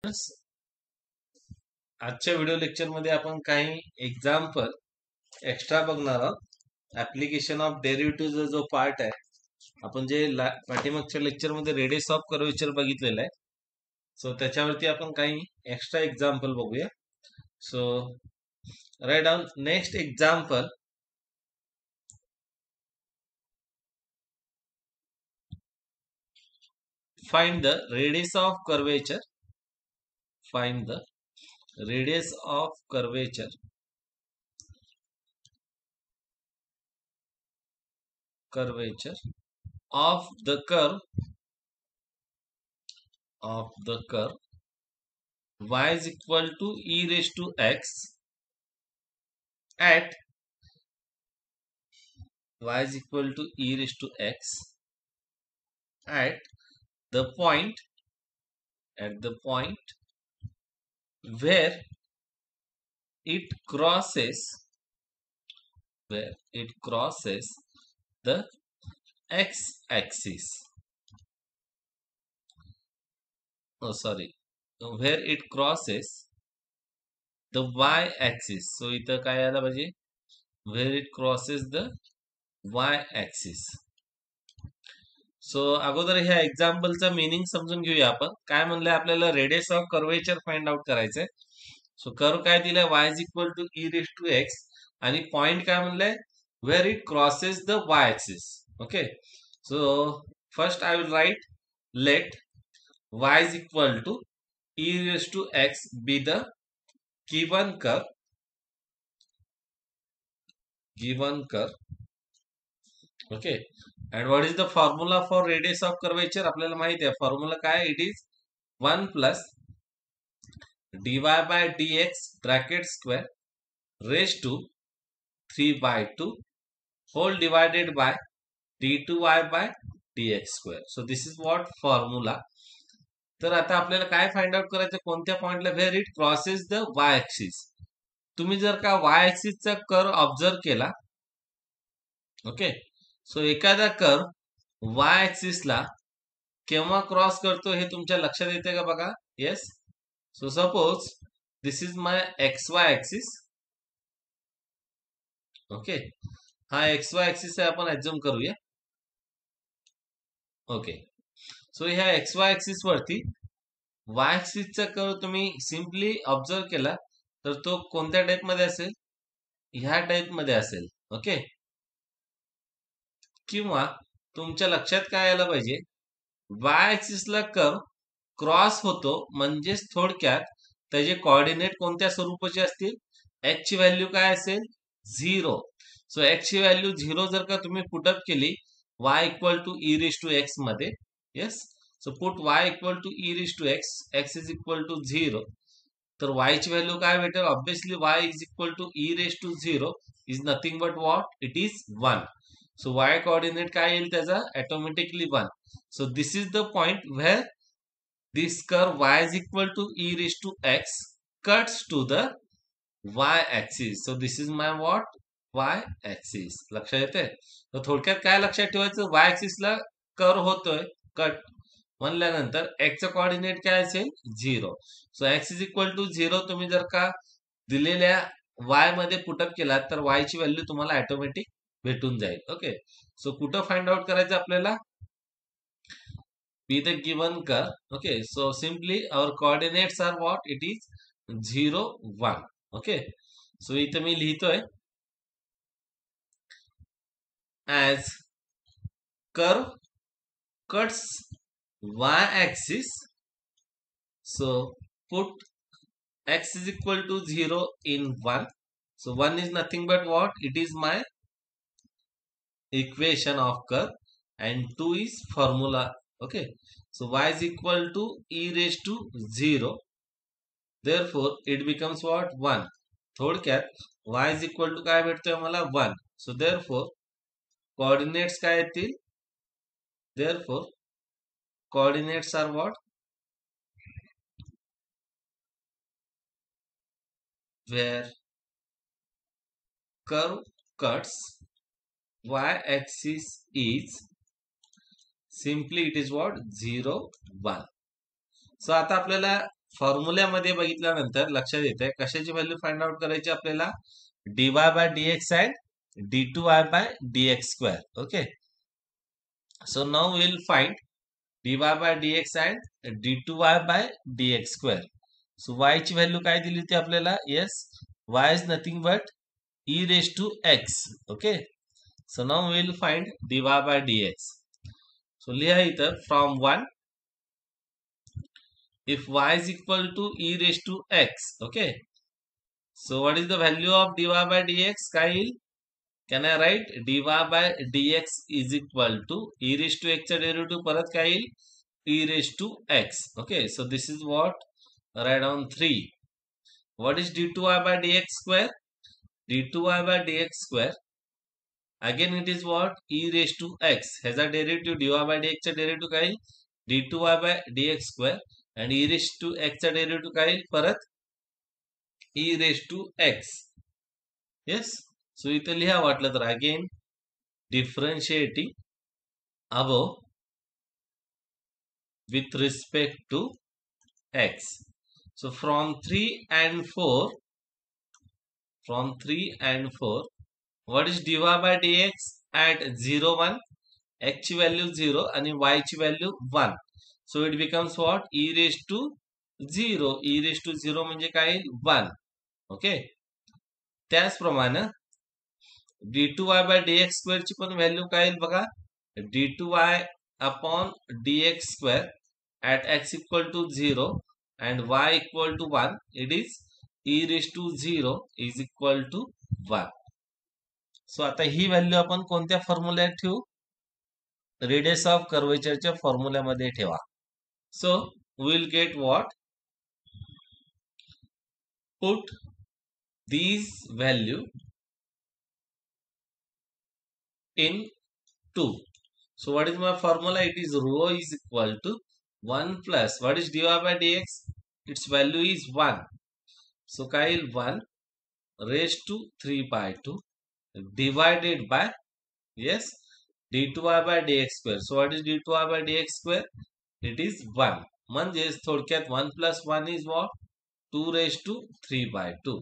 Students, आजच्या video लेक्चरमध्ये आपण काही एक्झाम्पल एक्स्ट्रा बघणार आहोत. ऍप्लिकेशन ऑफ डेरिव्हेटिव्ह जो पार्ट आहे, आपण जे पाठीमागच्या लेक्चरमध्ये रेडियस ऑफ कर्वेचर बघितलेलं आहे. सो त्याच्यावरती आपण काही एक्स्ट्रा एक्झाम्पल बघूया. So write down next example. Find the radius of curvature. Find the radius of curvature. Curvature of the curve y is equal to e raised to x at y is equal to e raised to x at the point where it crosses the x-axis. Where it crosses the y-axis. So इथं काय आलं पाहिजे? Where it crosses the y-axis. सो अगोदर ह्या एक्झाम्पलचा meaning समजून घेऊया आपण. काय म्हणलंय आपल्याला? Radius of curvature find out करायचंय. सो कर्व काय दिलाय? y is equal to e raise to x आणि पॉइंट काय म्हणलंय? Where it crosses the y axis. Okay, so first I will write let y is equal to e raise to x be the given curve. Okay, and what is the formula for radius of curvature? आपल्याला माहिती आहे formula काय? It is 1 plus dy by dx bracket square raised to 3/2 whole divided by d2y by dx square. So this is what formula. तर आता आपल्याला काय find out करायचं? कोणत्या पॉइंटला? Where it crosses the y axis. तुम्ही जर का y ऍक्सिसचा कर्व ऑब्झर्व केला, ओके, सो एखादा कर्व वाय ऍक्सिसला केव्हा क्रॉस करतो हे तुमच्या लक्षात येते का? बघा. Yes. So suppose this is my ex Y axis. Okay, हा एक्स वाय ऍक्सिस आहे, आपण ऍझ्युम करूया. ओके, सो ह्या एक्स वाय ऍक्सिस वरती वाय ऍक्सिसचा कर्व तुम्ही सिम्पली ऑब्झर्व केला तर तो कोणत्या टाइप मध्ये असेल? ह्या टाइप मध्ये असेल. ओके, किंवा तुमच्या लक्षात काय यायला पाहिजे? वाय ऍक्सिसला कर्व क्रॉस होतो म्हणजेच थोडक्यात त्याचे कोऑर्डिनेट कोणत्या स्वरूपाचे असतील? एक्स ची व्हॅल्यू काय असेल? 0. सो एक्स ची व्हॅल्यू 0 जर का तुम्ही पुटअप केली y equal to e raise to x मध्ये, yes, so put y equal to e raise to x, x is equal to 0, तर y ची व्हॅल्यू काय भेटेल? Obviously y is equal to e raise to 0 is nothing but what? It is 1. So y coordinate काय येईल त्याचा? Automatically 1. So this is the point where this curve y is equal to e raised to x cuts to the y axis. So this is my what? Y axis. लक्षात येते? तर थोडक्यात काय लक्षात ठेवायचं? y axis ला curve होतोय cut म्हणल्यानंतर x चा कोऑर्डिनेट काय असेल? 0. सो x इज इक्वल टू 0 तुम्ही जर का दिलेल्या y मध्ये पुटअप केला तर y ची व्हॅल्यू तुम्हाला ऑटोमॅटिक भेटून जाईल. ओके, सो कुठं फाइंड आउट करायचं आपल्याला? Be the given curve. Okay, so simply our coordinates are what? It is 0, 1. Okay, so इथे मी लिहितोय as curve cuts y axis. So put x is equal to 0 in 1. So 1 is nothing but what? It is my equation of curve and 2 is formula. Okay, so y is equal to e raised to 0. Therefore, it becomes what? 1. थोडक्यात y is equal to काय भेटतोय मला? 1. So therefore, coordinates काय येतील? Therefore, coordinates are what? Where curve cuts y axis is simply it is what? 0, 1. सो आता आपल्याला फॉर्म्युल्यामध्ये बघितल्यानंतर लक्षात येते कशाची व्हॅल्यू फाइंड आउट करायची आपल्याला, dy by dx and d2y bye dx square. Okay, so now will find dy by dx and d2y bye dx square. So y ची value काय दिली होती आपल्याला, yes, y is nothing but e raise to x. Okay, so now will find dy by dx. So लिहा इथं from 1 if y is equal to e raised to x. Okay, so what is the value of dy by dx, Kyle? Can I write dy by dx is equal to e raised to x चा derivative परत काय येईल, e raised to x. Okay, so this is what, write down 3. What is d2y by dx square? d2y by dx square, again it is what, e raised to x. ह्याचा derivative dy by dx चा derivative काय येईल, d2y by dx square, and e raised to x चा derivative काय येईल परत, e raised to x. yes, so इथे लिहा वाटलं तर again differentiating above with respect to x. So from 3 and 4, what is dy by dx at 0 1, x ची value 0 आणि y ची value 1. So it becomes what, e raised to 0. e raised to 0 म्हणजे काय येईल, 1. ओके, त्याचप्रमाणे d2y by dx square ची पण value काय येईल बघा, d2y upon dx square at x equal to 0 and y equal to 1, it is e raised to 0 is equal to 1. सो आता ही व्हॅल्यू आपण कोणत्या फॉर्म्युल्यात ठेवू, रेडियस ऑफ कर्वेचरच्या फॉर्म्युल्यामध्ये ठेवा. So will get what, put these value in 2. So what is my formula, it is rho is equal to 1 plus, what is dy by dx, its value is 1. So Kyle 1 raised to 3 by 2 divided by, yes, d2y by dx square. So what is d2y by dx square, it is 1. म्हणजेच थोडक्यात 1 plus 1 is what, 2 raised to 3 by 2.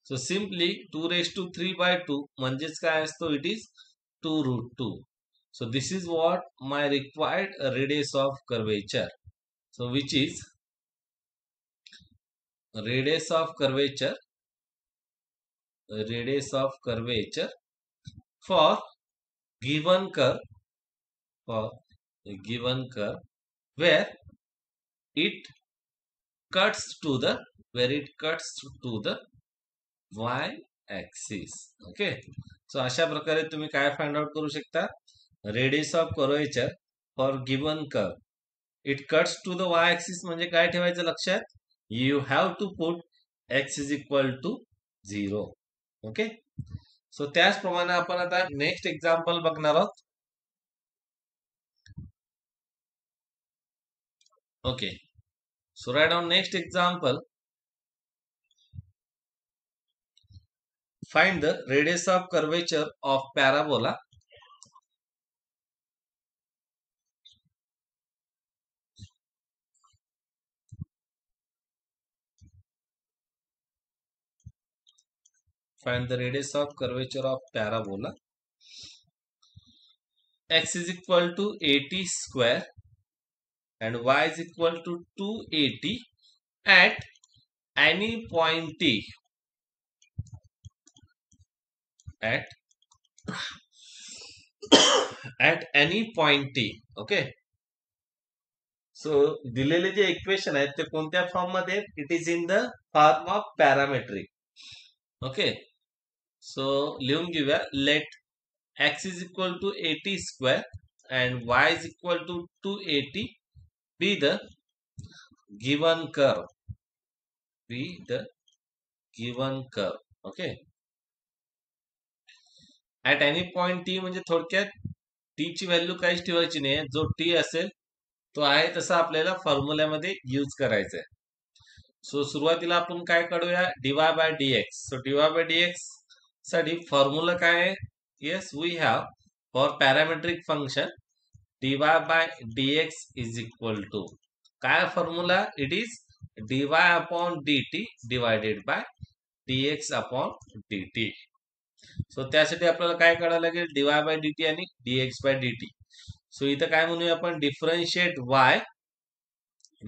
So simply 2 raised to 3 by 2 म्हणजेच काय असतो, it is 2 root 2. So this is what my required radius of curvature. So which is radius of curvature for given curve, where it cuts to the y axis. Okay, so अशा प्रकारे तुम्ही काय find out करू शकता, radius of curvature for given curve, it cuts to the y axis म्हणजे काय ठेवायचं लक्षात, you have to put x is equal to 0. Okay, so त्याचप्रमाणे आपण आता नेक्स्ट एक्झाम्पल बघणार आहोत. Okay, so write down next example. Find the radius of curvature of parabola. Find the radius of curvature of parabola. X is equal to 80 square and y is equal to 280 at any point t. At any point t. Okay, so दिलेले जे equation आहेत ते कोणत्या form मध्ये आहेत, it is in the form of parametric. Okay, so लिहून घेऊया, let x is equal to 80 square and y is equal to 280 be the given curve. Okay, at any point t म्हणजे थोडक्यात t ची value काहीच ठेवायची नाही, जो t असेल तो आहे तसा आपल्याला फॉर्म्युल्यामध्ये यूज करायचा आहे. सो सुरुवातीला आपण काय काढूया, dy by dx. So dy by dx साठी फॉर्म्युला काय आहे, yes, we have for parametric function dy by dx is equal to काय formula, it is dy upon dt divided by dx upon dt. So त्यासाठी आपल्याला काय करावं लागेल, dy by dt आणि dx बाय dt. सो इथं काय म्हणूया आपण, differentiate y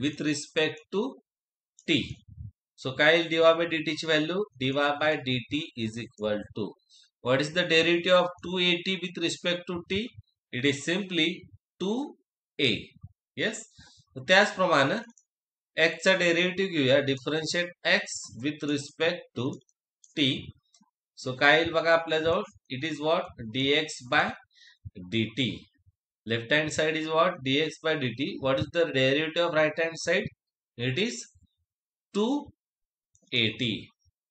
with respect to t. So काय येईल dy बाय dt ची value, dy by dt is equal to what is the derivative of 2at with respect to t? It is simply 2a. Yes. त्याचप्रमाणे x चा derivative घेऊया, differentiate x with respect to t. So काय येईल बघा आपल्याजवळ, it is what, dx by dt. Left hand side is what, dx by dt. What is the derivative of right hand side? It is 2at.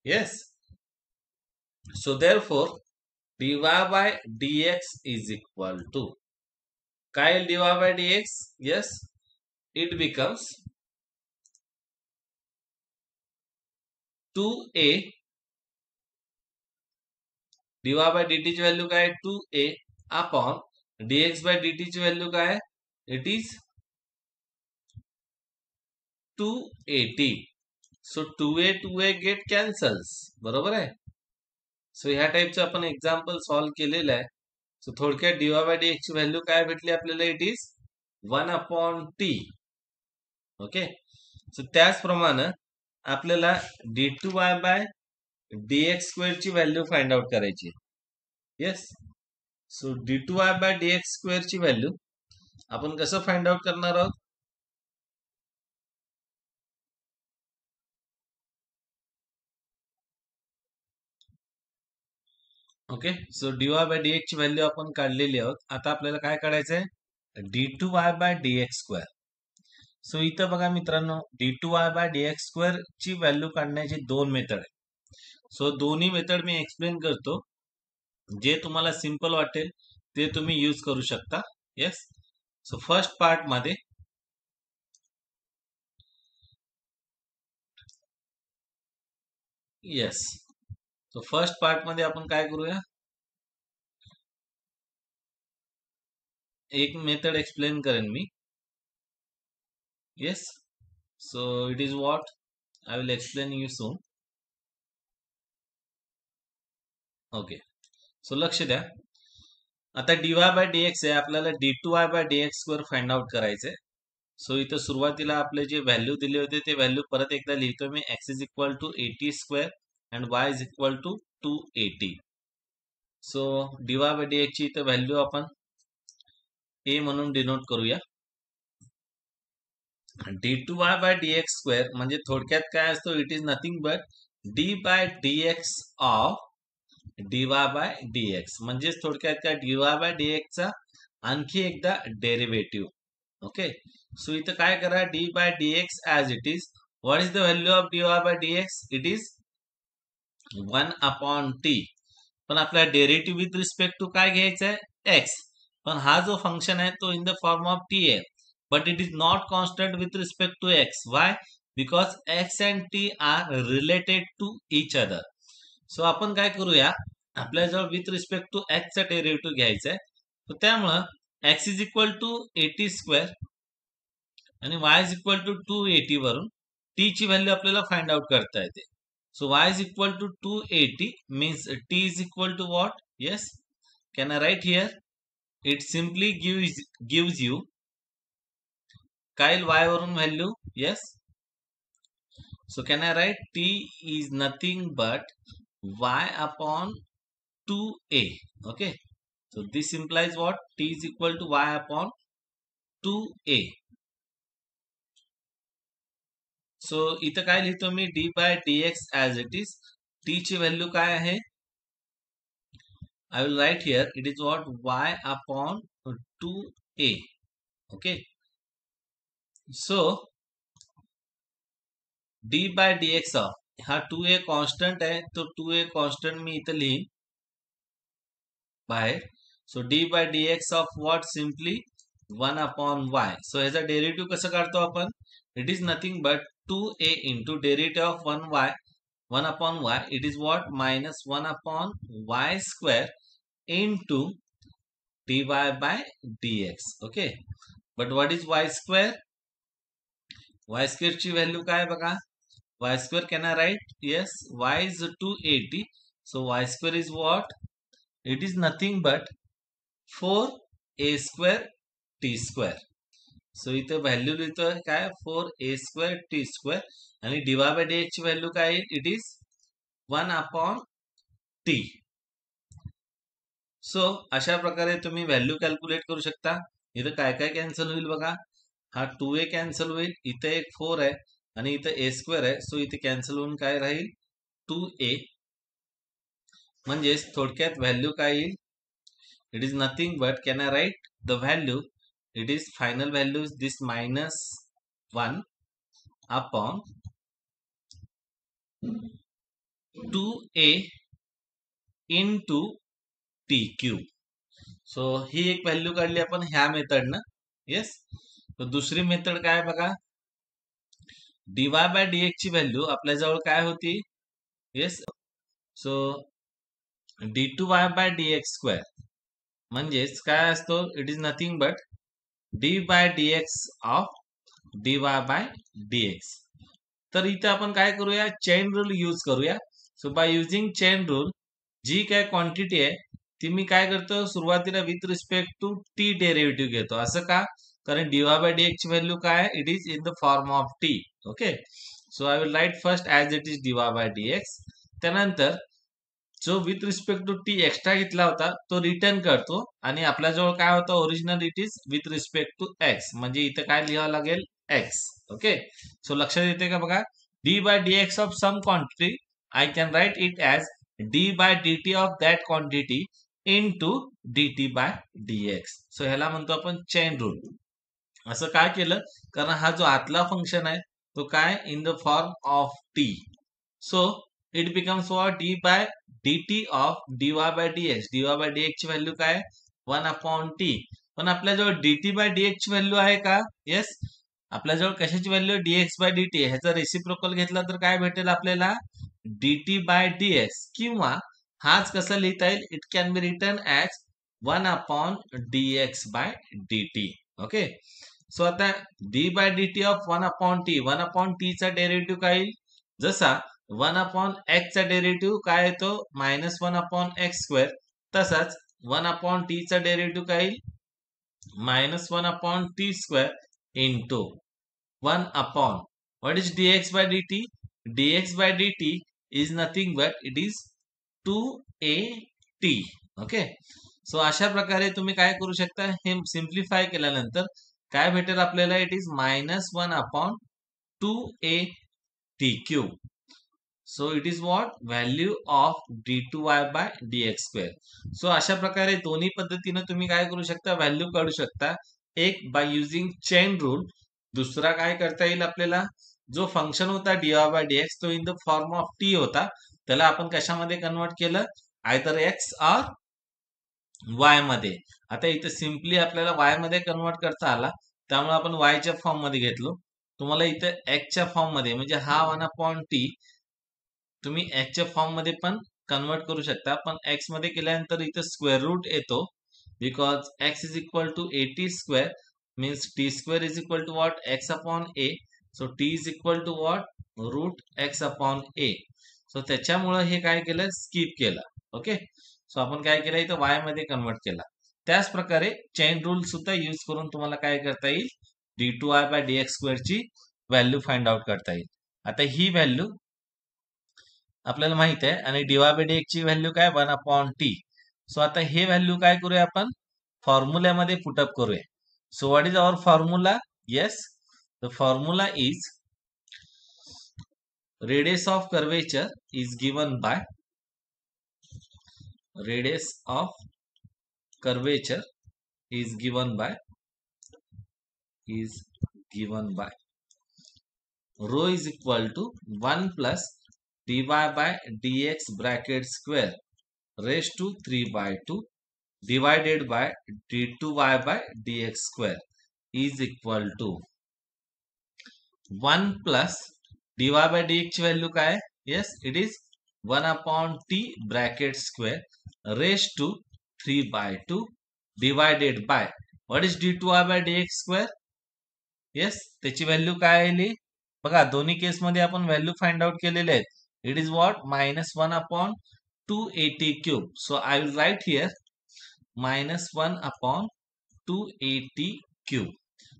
Yes. So therefore dy by dx is equal to, काय dy by dx? Yes, it becomes 2a. dy by dt ची value काय, 2a upon dx by dt ची value काय, it is 2at. So 2a get cancels, बरोबर आहे. सो ह्या टाईपचं आपण एक्झाम्पल सॉल्व्ह केलेलं आहे. सो थोडक्यात dy by dx ची व्हॅल्यू काय भेटली आपल्याला, it is 1 upon t. Okay. So त्याचप्रमाणे आपल्याला d2y बाय dx स्क्वेअर ची व्हॅल्यू फाइंड आउट करायची. Yes. So d2y bye dx square ची व्हॅल्यू आपण कसं फाइंड आउट करणार आहोत, okay. So dy by dx ची व्हॅल्यू आपण काढलेली आहोत. आता आपल्याला काय काढायचं आहे, d2y बाय dx स्क्वेअर. सो इथं बघा मित्रांनो, d2y बाय dx स्क्वेअर ची व्हॅल्यू काढण्याची दोन मेथड आहे. सो दोन्ही मेथड मी एक्सप्लेन करतो, जे तुम्हाला सिंपल वाटेल ते तुम्ही यूज करू शकता. येस. सो फर्स्ट पार्ट मध्ये येस, सो फर्स्ट पार्ट मध्ये आपण काय करूया, एक मेथड एक्सप्लेन करेन मी. Yes. So it is what, I will explain you soon. Okay. So लक्ष द्या. आता dy बाय dx आहे, आपल्याला d2y bye dx square find out करायचंय. सो इथं सुरुवातीला आपले जे व्हॅल्यू दिले होते ते व्हॅल्यू परत एकदा लिहितो मी, x is equal to 80 square and y is equal to 280. So dy by dx ची इथं व्हॅल्यू आपण a म्हणून डिनोट करूया. d2y बाय dx स्क्वेअर म्हणजे थोडक्यात काय असतो, it is nothing but d by dx of dy by dx. म्हणजेच थोडक्यात काय, dy बाय dx चा आणखी एकदा डेरिव्हेटिव्ह. ओके. सो इथं काय करा, d by dx as it is. What is the value of dy by dx? It is 1 upon t. पण आपल्याला डेरिव्हेटिव्ह विथ रिस्पेक्ट टू काय घ्यायचं आहे, x. पण हा जो फंक्शन आहे तो in the form of t आहे, but it is not constant with respect to x. Why? Because x and t are related to each other. So आपण काय करूया, आपल्याजवळ विथ रिस्पेक्ट टू x चा डेरिव्हेटिव्ह घ्यायचा आहे. तर त्यामुळं x is equal to 80 square आणि y इज इक्वल टू 280 वरून t ची व्हॅल्यू आपल्याला फाइंड आउट करता येते. So y is equal to 280 means t is equal to what? Yes. Can I write here? It simply gives you काय y वरून value. Yes. So can I write t is nothing but y upon 2a. Okay. So this implies what? T is equal to y upon 2a. So इथं काय लिहितो मी, d by dx as it is. t ची value काय आहे, I will write here, it is what, y upon 2a. Okay. So d by dx of, हा 2a constant आहे, तो 2a कॉन्स्टंट मी इथं लिहीन बाहेर. So d by dx of what, simply 1 upon y. So ह्याचा derivative कसं काढतो आपण, it is nothing but 2a into derivative of 1y, 1 upon y, it is what, minus 1 upon y square into dy by dx. Okay. But what is y square? Y स्क्वेअरची value काय बघा, y square can I write, yes y is 280, so y square is what, it is nothing but 4a square t square. So इथे value लिहितोय काय 4a square t square आणि dy by dx ची value काय, it is 1/t. So अशा प्रकारे तुम्ही value calculate करू शकता. इथं काय काय कॅन्सल होईल बघा, हा 2a कॅन्सल होईल, इथे एक 4 आहे आणि इथं a स्क्वेअर आहे, सो इथे कॅन्सल होऊन काय राहील 2a. म्हणजेच थोडक्यात व्हॅल्यू काय येईल, it is nothing but can I write the value, it is final value this -1 upon 2a into t cube. So ही एक व्हॅल्यू काढली आपण ह्या मेथडनं. येस, तर दुसरी मेथड काय बघा, डीवाय बाय डीएक्स ची व्हॅल्यू आपल्याजवळ काय होती, yes, so d2y bye dx square म्हणजेच काय असतो, it is nothing but d by dx of dy by dx. तर इथे आपण काय करूया, चेन रूल यूज करूया. So by using chain rule, जी काय क्वांटिटी आहे ती मी काय करतो, सुरुवातीला with respect to t derivative घेतो. असं का, कारण डीवाय बाय डीएक्स ची व्हॅल्यू काय, it is in the form of t. Okay, so I will write first as it is dy by dx. त्यानंतर जो with respect to t extra घेतला होता तो रिटर्न करतो आणि आपल्याजवळ काय होतं, original it is with respect to x, म्हणजे इथे काय लिहावं लागेल, एक्स. ओके, सो लक्षात येते का बघा, d by dx of some quantity I can write it as d by dt of that quantity into dt by dx. So ह्याला म्हणतो आपण चेन रूल. असं काय केलं, कारण हा जो आतला फंक्शन आहे तो काय in the form of t, so it becomes what, d by dt of dy by dx. dy by dx ची व्हॅल्यू काय 1/t. पण आपल्याजवळ dt बाय dx ची व्हॅल्यू आहे का, येस, आपल्याजवळ कशाची व्हॅल्यू, dx बाय dt. ह्याचा रेसिप्रोकल घेतला तर काय भेटेल आपल्याला, dt बाय dx, किंवा हाच कसा लिहिता येईल, it can be written as 1/dx by dt. Okay, so आता d bye dt of 1/t, 1/t चा डेरिव्हेटिव्ह काय येईल, जसा 1/x चा डेरिव्हेटिव्ह काय येतो -1/x स्क्वेअर, तसाच 1/t चा डेरिव्हेटिव्ह काय येईल -1/t square into 1 what is dx by dt, dx by dt is nothing but it is 2at. Okay, so अशा प्रकारे तुम्ही काय करू शकता, हे सिम्प्लिफाय केल्यानंतर काय भेटेल आपल्याला, it is -1/2at cube. So it is what, value of d2y bye dx square. So अशा प्रकारे दोन्ही पद्धतीने तुम्ही काय करू शकता, व्हॅल्यू काढू शकता. एक बाय युजिंग चेन रूल, दुसरा काय करता येईल आपल्याला, जो फंक्शन होता dy बाय dx तो in the form of T होता, त्याला आपण कशामध्ये कन्वर्ट केलं, आयदर एक्स ऑर वाय मध्ये. आता इथे सिम्पली आपल्याला वाय मध्ये कन्वर्ट करता आला, त्यामुळे आपण वायच्या फॉर्म मध्ये घेतलो. तुम्हाला इथे एक्सच्या फॉर्म मध्ये, म्हणजे हा 1/t तुम्ही एक्सच्या फॉर्म मध्ये पण कन्वर्ट करू शकता, पण एक्स मध्ये केल्यानंतर इथे स्क्वेअर रूट येतो, because x is equal to 80 square means t square is equal to what, x upon a. so t is equal to what, root x upon a. so त्याच्यामुळे हे काय केलं, स्किप केलं. Okay, सो आपण काय केलं, इथं y मध्ये कन्वर्ट केला. त्याच प्रकारे चेन रूल सुद्धा यूज करून तुम्हाला काय करता येईल, d2y बाय dx स्क्वेअर ची व्हॅल्यू फाइंड आउट करता येईल. आता ही व्हॅल्यू आपल्याला माहित आहे आणि dy बाय dx ची व्हॅल्यू काय 1/t. सो आता हे व्हॅल्यू काय करूया, आपण फॉर्म्युल्यामध्ये पुटअप करूया. So what is our formula? Yes, the formula is radius of curvature is given by radius of curvature is given by rho is equal to 1 plus dy by dx bracket square raised to 3/2 divided by d2y by dx square is equal to 1 plus dy by dx ची value काय, yes, it is 1/t bracket square raised to 3/2 divided by what is d2y by dx square, yes, त्याची value काय आली बघा दोन्ही केसमध्ये आपण value find out केलेले आहेत. It is what -1/280 cube. So I will write here -1/280 cube.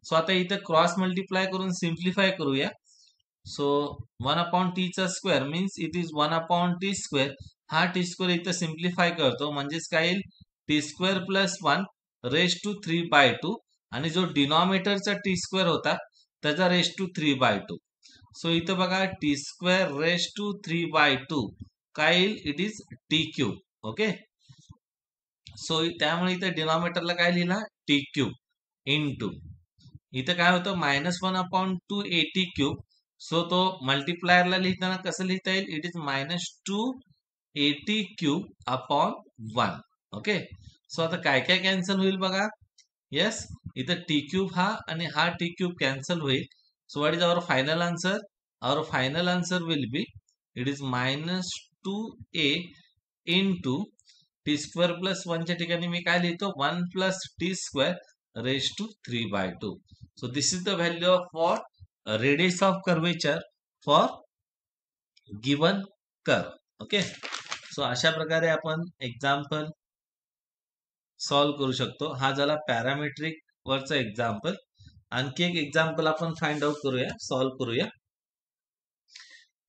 So आता इथं क्रॉस मल्टिप्लाय करून सिम्प्लिफाय करूया. सो 1/t चा square means it is 1/t स्क्वेअर. हा टी स्क्वेअर इथं सिम्प्लिफाय करतो म्हणजेच काय येईल t square plus 1 raise to 3/2 आणि जो डिनॉमिनेटरचा टी स्क्वेअर होता त्याचा रेस टू 3/2. सो इथं बघा टी स्क्वेअर रेस टू 3/2 काय येईल it is t cube. Okay. So त्यामुळे इथं डिनॉमिनेटरला काय लिहिला टी क्यूब इंटू इथं काय होतं -1/280 क्यूब. सो तो मल्टिप्लायरला लिहिताना कसं लिहिता येईल it is -280 cube upon 1. Okay. So आता काय काय कॅन्सल होईल बघा. येस इथं टी क्यूब हा आणि हा टी क्यूब कॅन्सल होईल. So what is our final answer. Our final answer will be it is -2a into t square plus 1 च्या ठिकाणी मी काय लिहितो 1 plus t square raise to 3/2. So this is the value of what radius of curvature for given curve. Okay. So अशा प्रकारे आपण example solve करू शकतो. हा झाला पॅरामेट्रिक वरचा एक्झाम्पल. आणखी एक एक्झाम्पल आपण फाइंड आउट करूया सॉल्व करूया.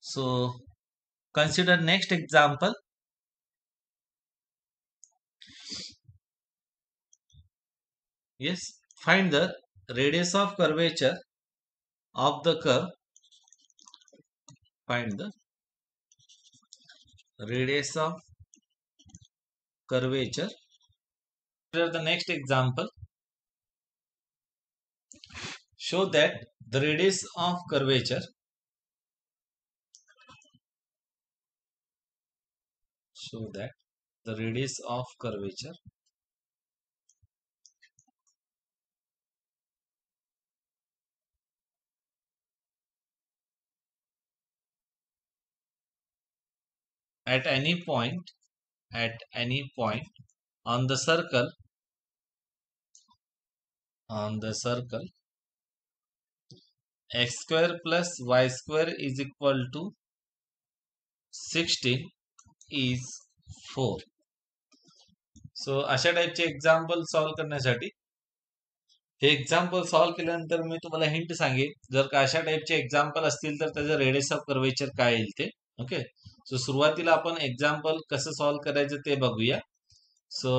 So consider next example. Yes, find the radius of curvature of the curve. Find the radius of curvature. Consider the next example. Show that the radius of curvature at any point on the circle x square plus y square is equal to 16 is 4. सो अशा टाइपचे example solve करण्यासाठी हे example solve केल्यानंतर मी तुम्हाला hint सांगेन जर का अशा टाइपचे example असतील तर त्याचं रेडियस ऑफ कर्वेचर काय येईल ते. ओके. सो सुरुवातीला आपण एक्झाम्पल कसं सॉल्व करायचं ते बघूया. So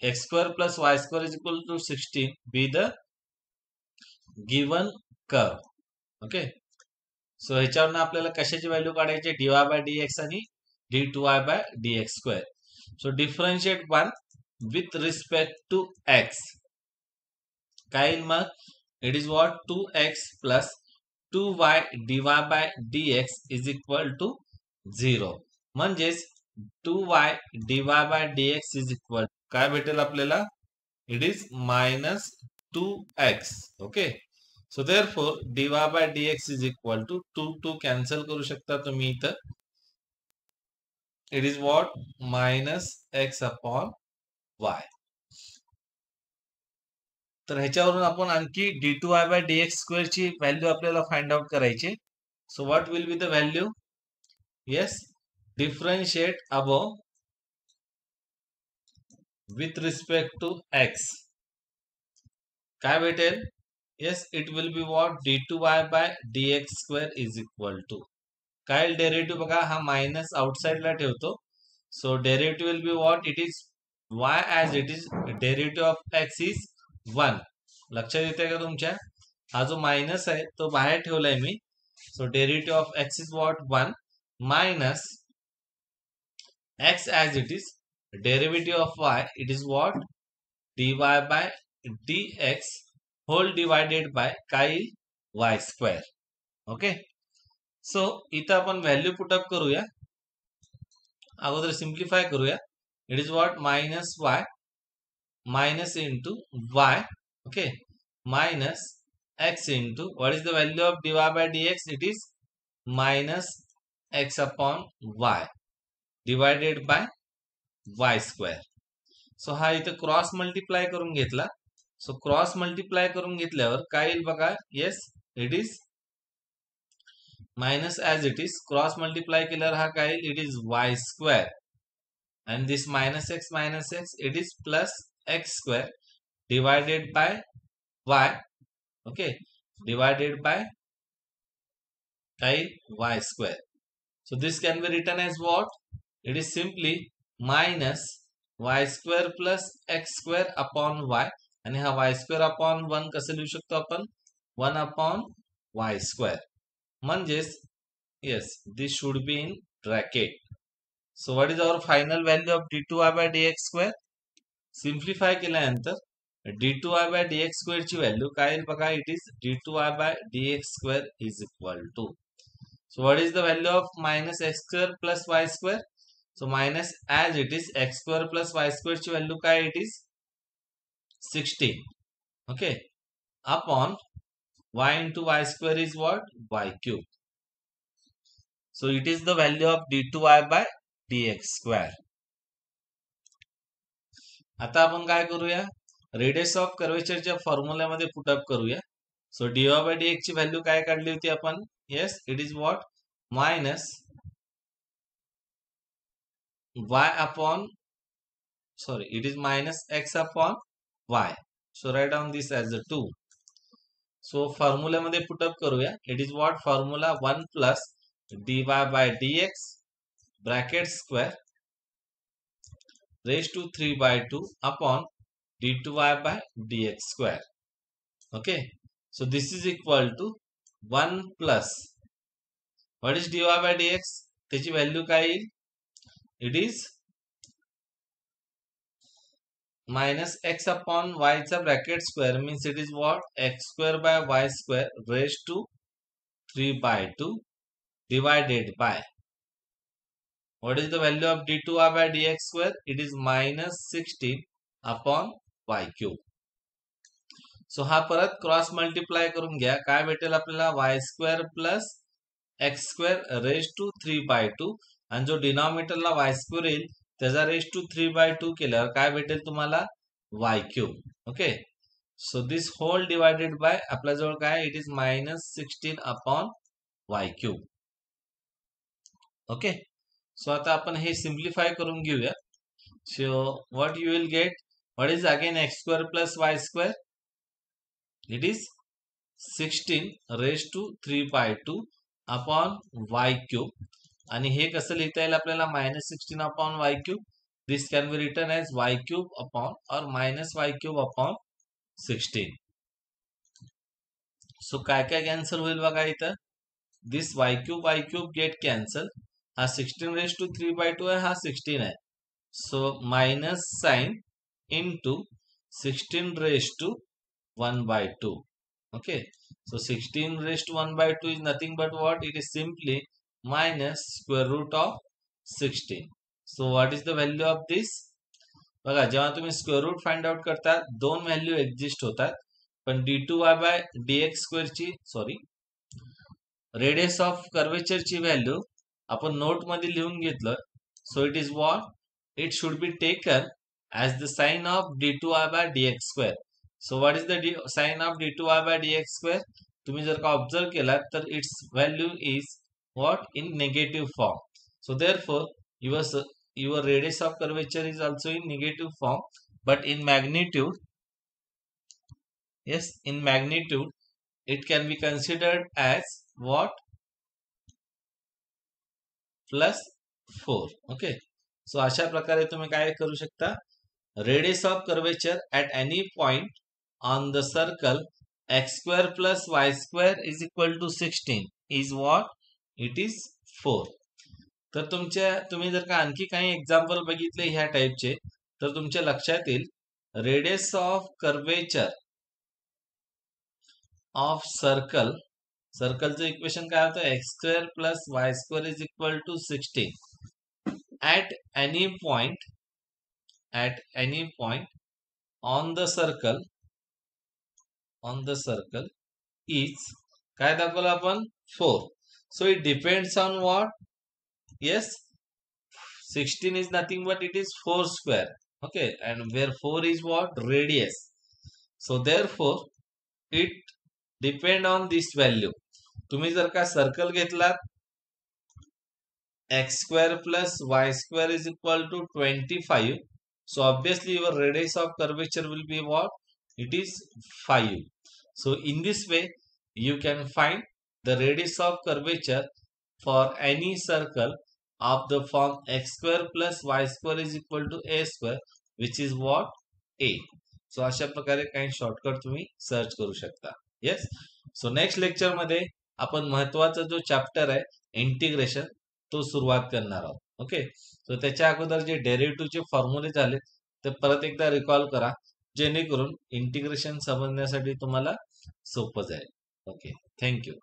x square plus y square is equal to 16 be the given curve. Okay. So ह्याच्यावरनं आपल्याला कशाची व्हॅल्यू काढायची dy/dx आणि d2y/dx². So differentiate 1 with respect to x काय येईल मग it is what 2x plus 2y dy/dx is equal to 0. म्हणजेच 2y dy/dx इज इक्वल काय भेटेल आपल्याला it is -2x. Okay. So therefore dy/dx is equal to 2 cancel करू शकता तुम्ही इथं. It is what -x/y. तर ह्याच्यावरून आपण आणखी d2y/dx² ची व्हॅल्यू आपल्याला फाइंड आउट करायची. So what will be the value. Yes differentiate above with respect to x काय भेटेल. Yes it will be what d2y/dx² is equal to काय डेरिव्हेटिव्ह बघा हा मायनस आउटसाइडला ठेवतो. So derivative will be what it is y as it is derivative of x is 1. लक्षात येते का तुमच्या हा जो मायनस आहे तो बाहेर ठेवलाय मी. So derivative of x is what 1 minus x as it is derivative of y it is what dy/dx whole divided by काय y². ओके. सो इथं आपण व्हॅल्यू पुटअप करूया. अगोदर सिम्प्लिफाय करूया. It is what -y minus into y. Okay. Minus x into what is the value of dy/dx. It is minus x upon y divided by y². सो हा इथं cross multiply करून घेतला. So cross multiply करून घेतल्यावर काय येईल बघा. Yes it is minus as it is cross multiply केल्यावर हा काय येईल, it is why square and this minus x it is plus x square divided by y. Okay, divided by y square. So this can be written as what? It is simply minus y square plus x square upon y. आणि हा y square upon 1 कसं लिहू शकतो आपण? 1 upon y square. म्हणजेच yes, this should be in bracket. So what is our final value of d2y by dx square? Simplify केल्यानंतर d2y by dx square ची value काय येईल बघा, it is d2y by dx square is equal to. So what is the value of minus x square plus y square? So minus as it is x square plus y square ची value काय, it is 16. Okay, upon y into y square is what? Y cube. So it is the value of d2y by dx square. आता आपण काय करूया, radius of कर्वेचरच्या फॉर्म्युल्यामध्ये put up करूया. So dy by dx ची व्हॅल्यू काय काढली होती आपण? Yes, it is what? Minus y upon sorry it is minus x upon y. So write down this as a 2. So फॉर्म्युल्यामध्ये पुटअप करूया. It is what? Formula 1 plus dy by dx bracket square raised to 3 by 2 upon d2y by dx square. Okay, so this is equal to 1 plus what is dy by dx? त्याची value काय येईल? It is minus x upon y चा bracket square means it is what? x square by y square raised to 3 by 2 divided by what is the value of d2y by dx square? It is minus 16 upon y cube. सो हा परत cross multiply करून घ्या. काय भेटेल आपल्याला? y square plus x square raise to 3 by 2 आणि जो डिनॉमिनेटरला y square येईल त्याचा रेज टू 3 बाय 2 केल्यावर काय भेटेल तुम्हाला? y cube. Okay, so this whole divided by आपल्याजवळ काय? It is minus 16 upon y cube. Okay, so आता आपण हे सिम्प्लिफाय करून घेऊया. So what you will get? What is again x square plus y square? It is 16 raise to 3 by 2 upon y cube. आणि हे कसं लिहिता येईल आपल्याला? Minus 16 upon y cube. This can be written as y cube upon or minus y cube upon 16. सो काय काय cancel होईल बघा इथं? This y cube get cancel. हा 16 रेज टू 3 बाय 2 आहे, हा 16 आहे. So minus sign into 16 raise to 1 by 2. Okay, so 16 raised to 1 by 2 is nothing but what? It is simply minus square root of 16. So what is the value of this? बघा, जेव्हा तुम्ही square root find out करता दोन value exist होतात, पण d2y bye dx square ची sorry radius of कर्वेचरची value आपण नोट मध्ये लिहून घेतलं. So it is what? It should be taken as the sign of d2y bye dx square. So what is the sign of d2y by dx square? तुम्ही जर का observe केलात तर its value is what? In negative form. So therefore your radius of curvature is also in negative form, but in magnitude, yes, in magnitude it can be considered as what? Plus 4. Okay, so अशा प्रकारे तुम्ही काय करू शकता? Radius of curvature at any point on the circle x square plus y square is equal to 16 is what? It is 4. तर तुम्ही जर का आणखी काही एक्झाम्पल बघितले ह्या टाइपचे तर तुमच्या लक्षात येईल रेडियस ऑफ कर्वेचर ऑफ सर्कलचं इक्वेशन काय होतं? X square plus y square is equal to 16 at any point on the circle is काय दाखवलं आपण? 4. So it depends on what? Yes, 16 is nothing but it is 4 square. Okay, and where 4 is what? Radius. So therefore it depend on this value. तुम्ही जर का circle घेतलात x square plus y square is equal to 25. So obviously your radius of curvature will be what? It is 5. So in this way you can find the radius of curvature for any circle of the form x square plus y square is equal to a square, which is what? A. So अशा प्रकारे काही shortcut तुम्ही search करू शकता. Yes. So next lecture मध्ये आपण महत्वाचा जो चॅप्टर आहे इंटिग्रेशन तो सुरुवात करणार आहोत. ओके. सो त्याच्या अगोदर जे डेरिव्हेटिव्हचे फॉर्म्युले झाले ते परत एकदा रिकॉल करा, जेणेकरून इंटिग्रेशन समजण्यासाठी तुम्हाला सोपं जाईल. ओके. थँक्यू.